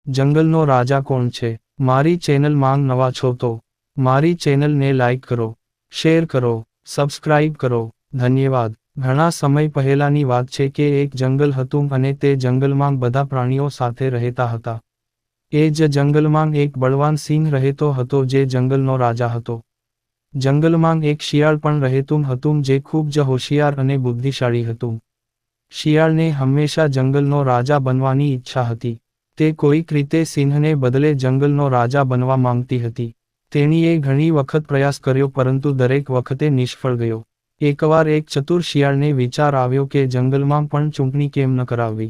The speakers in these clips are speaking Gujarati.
જંગલનો રાજા કોણ છે? મારી ચેનલ માંગ નવા છો તો મારી ચેનલને લાઈક કરો, શેર કરો, સબસ્ક્રાઇબ કરો. ધન્યવાદ. ઘણા સમય પહેલાની વાત છે કે એક જંગલ હતું અને તે જંગલમાં બધા પ્રાણીઓ સાથે રહેતા હતા. એ જ જંગલમાં એક બળવાન સિંહ રહેતો હતો જે જંગલનો રાજા હતો. જંગલમાં એક શિયાળ પણ રહેતું હતું જે ખૂબ જ હોશિયાર અને બુદ્ધિશાળી હતું. શિયાળને હંમેશા જંગલનો રાજા બનવાની ઈચ્છા હતી. તે કોઈક રીતે સિંહને બદલે જંગલનો રાજા બનવા માંગતી હતી. તેણીએ ઘણી વખત પ્રયાસ કર્યો પરંતુ દરેક વખતે નિષ્ફળ ગયો. એકવાર એક ચતુર શિયાળને વિચાર આવ્યો કે જંગલમાં પણ ચૂંટણી કેમ ન કરાવવી.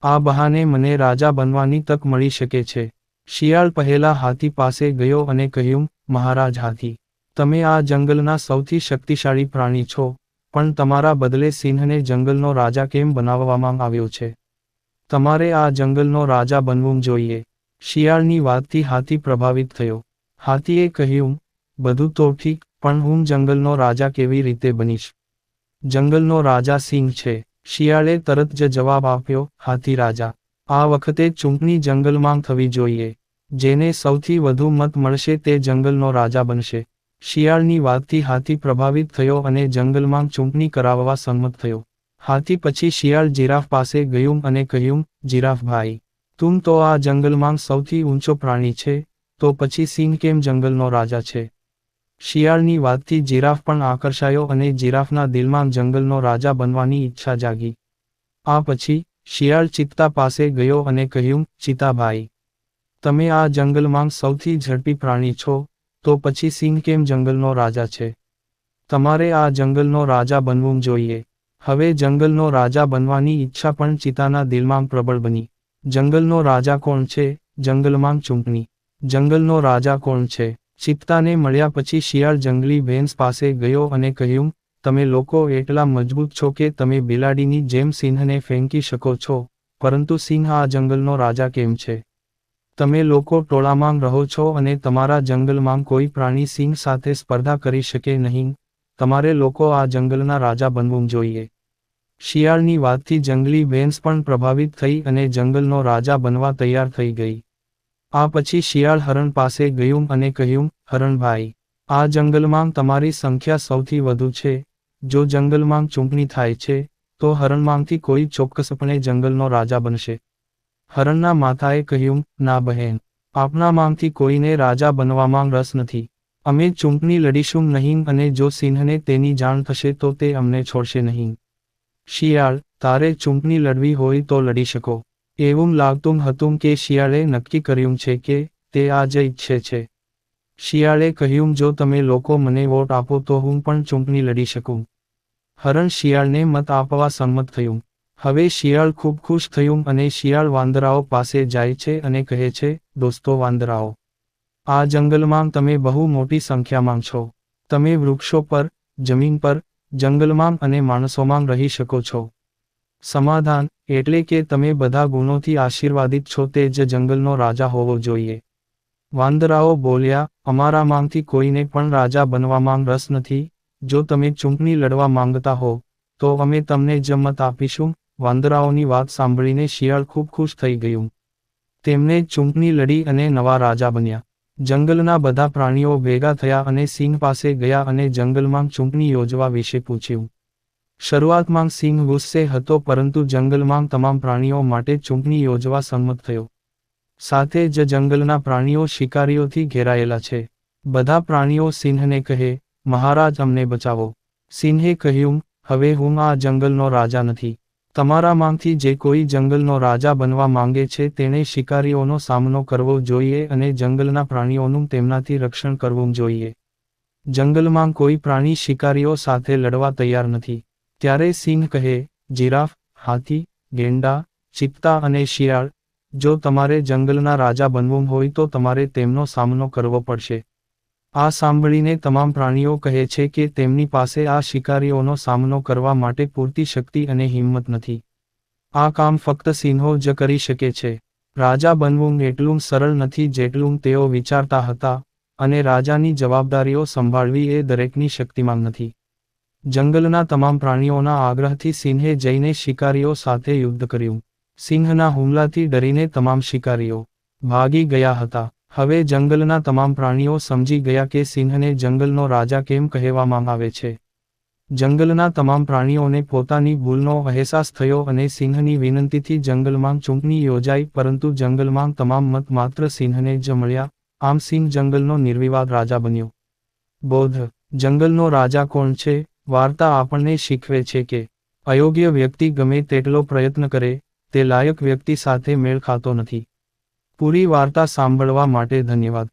આ બહાને મને રાજા બનવાની તક મળી શકે છે. શિયાળ પહેલા હાથી પાસે ગયો અને કહ્યું, મહારાજ હાથી, તમે આ જંગલના સૌથી શક્તિશાળી પ્રાણી છો, પણ તમારા બદલે સિંહને જંગલનો રાજા કેમ બનાવવામાં આવ્યો છે? તમારે આ જંગલનો રાજા બનવું જોઈએ. શિયાળની વાતથી હાથી પ્રભાવિત થયો. હાથીએ કહ્યું, બધું તો ઠીક, પણ હું જંગલનો રાજા કેવી રીતે બનીશ? જંગલનો રાજા સિંહ છે. શિયાળે તરત જ જવાબ આપ્યો, હાથી રાજા, આ વખતે ચૂંટણી જંગલમાં થવી જોઈએ. જેને સૌથી વધુ મત મળશે તે જંગલનો રાજા બનશે. શિયાળની વાતથી હાથી પ્રભાવિત થયો અને જંગલમાં ચૂંટણી કરાવવા સંમત થયો. હાથી પછી શિયાળ જીરાફ પાસે ગયું અને કહ્યું, જીરાફ ભાઈ, તું તો આ જંગલમાં સૌથી ઊંચો પ્રાણી છે, તો પછી સિંહ કેમ જંગલનો રાજા છે? શિયાળની વાતથી જીરાફ પણ આકર્ષાયો અને જીરાફના દિલમાં જંગલનો રાજા બનવાની ઈચ્છા જાગી. આ પછી, શિયાળ ચિત્તા પાસે ગયો અને કહ્યું, ચિત્તાભાઈ, તમે આ જંગલમાં સૌથી ઝડપી પ્રાણી છો, તો પછી સિંહ કેમ જંગલનો રાજા છે? તમારે આ જંગલનો રાજા બનવું જોઈએ. હવે જંગલનો રાજા બનવાની ઈચ્છા પણ ચિત્તાના દિલમાં પ્રબળ બની. જંગલનો રાજા કોણ છે? જંગલમાં ચૂંટણી. જંગલનો રાજા કોણ છે? ચિત્તાને મળ્યા પછી શિયાળ જંગલી ભેંસ પાસે ગયો અને કહ્યું, તમે લોકો એટલા મજબૂત છો કે તમે બિલાડીની જેમ સિંહને ફેંકી શકો છો, પરંતુ સિંહ આ જંગલનો રાજા કેમ છે? તમે લોકો ટોળામાં રહો છો અને તમારા જંગલમાં કોઈ પ્રાણી સિંહ સાથે સ્પર્ધા કરી શકે નહીં. તમારે લોકો આ જંગલના રાજા બનવું જોઈએ. શિયાળની વાતથી જંગલી ભેંસ પણ પ્રભાવિત થઈ અને જંગલનો રાજા બનવા તૈયાર થઈ ગઈ. આ પછી શિયાળ હરણ પાસે ગયું અને કહ્યું, હરણભાઈ, આ જંગલમાં તમારી સંખ્યા સૌથી વધુ છે. જો જંગલમાં ચૂંટણી થાય છે, તો હરણમાંથી કોઈ ચોક્કસપણે જંગલનો રાજા બનશે. હરણના માતાએ કહ્યું, ના બહેન, આપણામાંથી કોઈને રાજા બનવામાં રસ નથી. અમે ચૂંટણી લડીશું નહીં અને જો સિંહને તેની જાણ થશે તો તે અમને છોડશે નહીં. શિયાળ, તારે ચૂંટણી લડવી હોય તો લડી શકો. એવું લાગતું હતું કે શિયાળે નક્કી કર્યું છે કે તે આ જ ઈચ્છે છે. શિયાળે કહ્યું, જો તમે લોકો મને વોટ આપો તો હું પણ ચૂંટણી લડી શકું. હરણ શિયાળને મત આપવા સંમત થયું. હવે શિયાળ ખૂબ ખુશ થયું અને શિયાળ વાંદરાઓ પાસે જાય છે અને કહે છે, દોસ્તો વાંદરાઓ, આ જંગલમાં તમે બહુ મોટી સંખ્યામાં છો. તમે વૃક્ષો પર, જમીન પર, જંગલમાં અને માણસોમાં રહી શકો છો. સમાધાન, એટલે કે તમે બધા ગુણોથી આશીર્વાદિત છો તે જ જંગલનો રાજા હોવો જોઈએ. વાંદરાઓ બોલ્યા, અમારામાંથી કોઈને પણ રાજા બનવામાં રસ નથી. જો તમે ચૂંટણી લડવા માંગતા હો, તો અમે તમને જ મત આપીશું. વાંદરાઓની વાત સાંભળીને શિયાળ ખૂબ ખુશ થઈ ગયું. તેમને ચૂંટણી લડી અને નવા રાજા બન્યા. જંગલના બધા પ્રાણીઓ ભેગા થયા અને સિંહ પાસે ગયા અને જંગલમાં ચૂંટણી યોજવા વિશે પૂછ્યું. શરૂઆતમાં સિંહ ગુસ્સે હતો પરંતુ જંગલમાં તમામ પ્રાણીઓ માટે ચૂંટણી યોજવા સંમત થયો. સાથે જ જંગલના પ્રાણીઓ શિકારીઓથી ઘેરાયેલા છે. બધા પ્રાણીઓ સિંહને કહે, મહારાજ અમને બચાવો. સિંહે કહ્યું, હવે હું આ જંગલનો રાજા નથી. તમારામાંથી જે કોઈ જંગલનો રાજા બનવા માંગે છે તેણે શિકારીઓનો સામનો કરવો જોઈએ અને જંગલના પ્રાણીઓનું તેમનાથી રક્ષણ કરવું જોઈએ. જંગલમાં કોઈ પ્રાણી શિકારીઓ સાથે લડવા તૈયાર નથી. ત્યારે સિંહ કહે, જીરાફ, હાથી, ગેંડા, ચિત્તા અને શિયાળ, જો તમારે જંગલના રાજા બનવું હોય તો તમારે તેમનો સામનો કરવો પડશે. આ સાંભળીને તમામ પ્રાણીઓ કહે છે કે તેમની પાસે આ શિકારીઓનો સામનો કરવા માટે પૂરતી શક્તિ અને હિંમત નથી. આ કામ ફક્ત સિંહો જ કરી શકે છે. રાજા બનવું એટલું સરળ નથી જેટલું તેઓ વિચારતા હતા, અને રાજાની જવાબદારીઓ સંભાળવી એ દરેકની શક્તિમાં નથી. જંગલના તમામ પ્રાણીઓના આગ્રહથી સિંહે જઈને શિકારીઓ સાથે યુદ્ધ કર્યું. સિંહના હુમલાથી ડરીને તમામ શિકારીઓ ભાગી ગયા હતા. હવે જંગલના તમામ પ્રાણીઓ સમજી ગયા કે સિંહને જંગલનો રાજા કેમ કહેવામાં આવે છે. જંગલના તમામ પ્રાણીઓને પોતાની ભૂલનો અહેસાસ થયો અને સિંહની વિનંતીથી જંગલમાં ચૂંટણી યોજાઈ, પરંતુ જંગલમાં તમામ મત માત્ર સિંહને જ મળ્યા. આમ સિંહ જંગલનો નિર્વિવાદ રાજા બન્યો. બોધ: જંગલનો રાજા કોણ છે? વાર્તા આપણને શીખવે છે કે અયોગ્ય વ્યક્તિ ગમે તેટલો પ્રયત્ન કરે, તે લાયક વ્યક્તિ સાથે મેળ ખાતો નથી. પૂરી વાર્તા સાંભળવા માટે ધન્યવાદ.